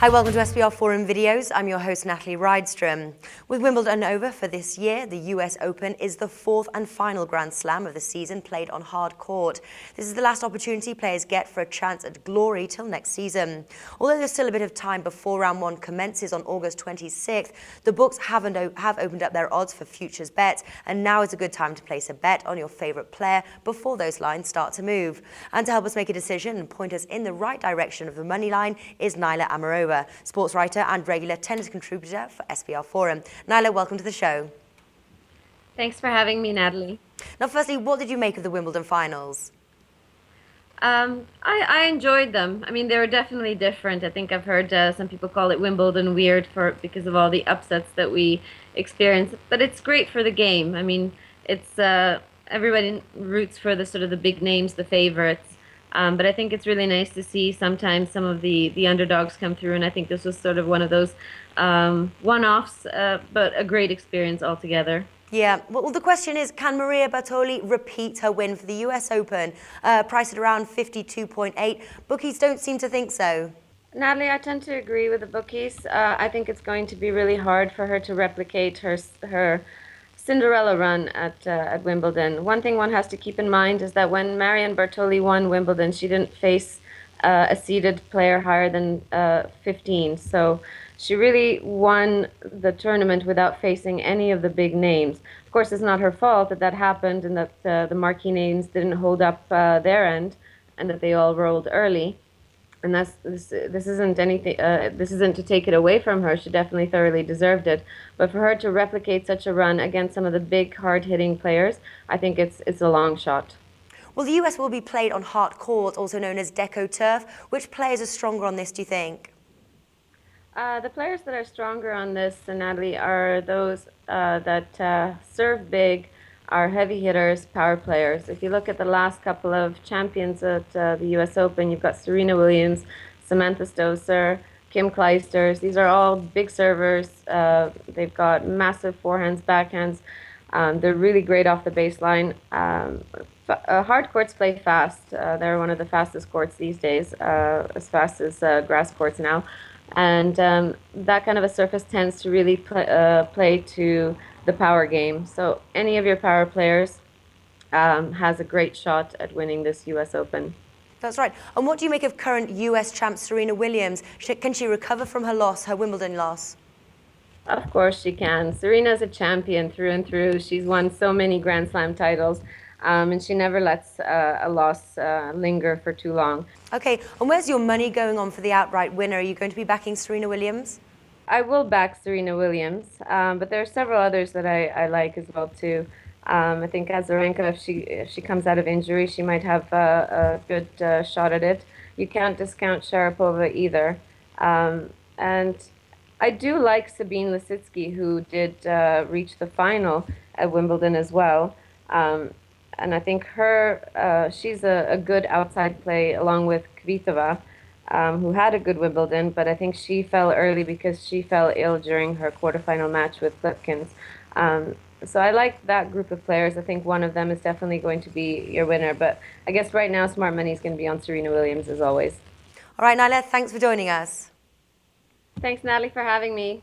Hi, welcome to SBRForum videos. I'm your host, Natalie Rydström. With Wimbledon over for this year, the US Open is the fourth and final Grand Slam of the season played on hard court. This is the last opportunity players get for a chance at glory till next season. Although there's still a bit of time before round one commences on August 26th, the books have opened up their odds for futures bets, and now is a good time to place a bet on your favorite player before those lines start to move. And to help us make a decision and point us in the right direction of the money line is Nila Amerova, sportswriter and regular tennis contributor for SBRForum. Nila, welcome to the show. Thanks for having me, Natalie. Now, firstly, what did you make of the Wimbledon finals? I enjoyed them. I mean, they were definitely different. I think I've heard some people call it Wimbledon weird because of all the upsets that we experienced. But it's great for the game. I mean, it's everybody roots for the sort of the big names, the favorites. But I think it's really nice to see sometimes some of the underdogs come through, and I think this was sort of one of those one-offs, but a great experience altogether. Yeah, well, the question is, can Maria Bartoli repeat her win for the US Open? Priced at around 52.8. Bookies don't seem to think so. Natalie, I tend to agree with the bookies. I think it's going to be really hard for her to replicate her Cinderella run at Wimbledon. One thing one has to keep in mind is that when Marion Bartoli won Wimbledon, she didn't face a seeded player higher than 15. So she really won the tournament without facing any of the big names. Of course, it's not her fault that that happened and that the marquee names didn't hold up their end and that they all rolled early. And this isn't anything. This isn't to take it away from her. She definitely thoroughly deserved it. But for her to replicate such a run against some of the big, hard-hitting players, I think it's a long shot. Well, the US will be played on hard court, also known as Deco Turf. Which players are stronger on this, do you think? The players that are stronger on this, Natalie, are those that serve big, are heavy hitters, power players. If you look at the last couple of champions at the US Open, you've got Serena Williams, Samantha Stosur, Kim Clijsters. These are all big servers. They've got massive forehands, backhands. They're really great off the baseline. Hard courts play fast. They're one of the fastest courts these days, as fast as grass courts now. And that kind of a surface tends to really play to the power game. So any of your power players has a great shot at winning this US Open. That's right. And what do you make of current US champ Serena Williams? Can she recover from her loss, her Wimbledon loss? Of course she can. Serena's a champion through and through. She's won so many Grand Slam titles. And she never lets a loss linger for too long. Okay, and where's your money going on for the outright winner? Are you going to be backing Serena Williams? I will back Serena Williams, but there are several others that I like as well too. I think Azarenka, if she comes out of injury, she might have a good shot at it. You can't discount Sharapova either. And I do like Sabine Lisicki, who did reach the final at Wimbledon as well. And I think she's a good outside play along with Kvitova, who had a good Wimbledon, but I think she fell early because she fell ill during her quarterfinal match with Lipkins. So I like that group of players. I think one of them is definitely going to be your winner, but I guess right now smart money is going to be on Serena Williams as always. All right, Nila, thanks for joining us. Thanks, Natalie, for having me.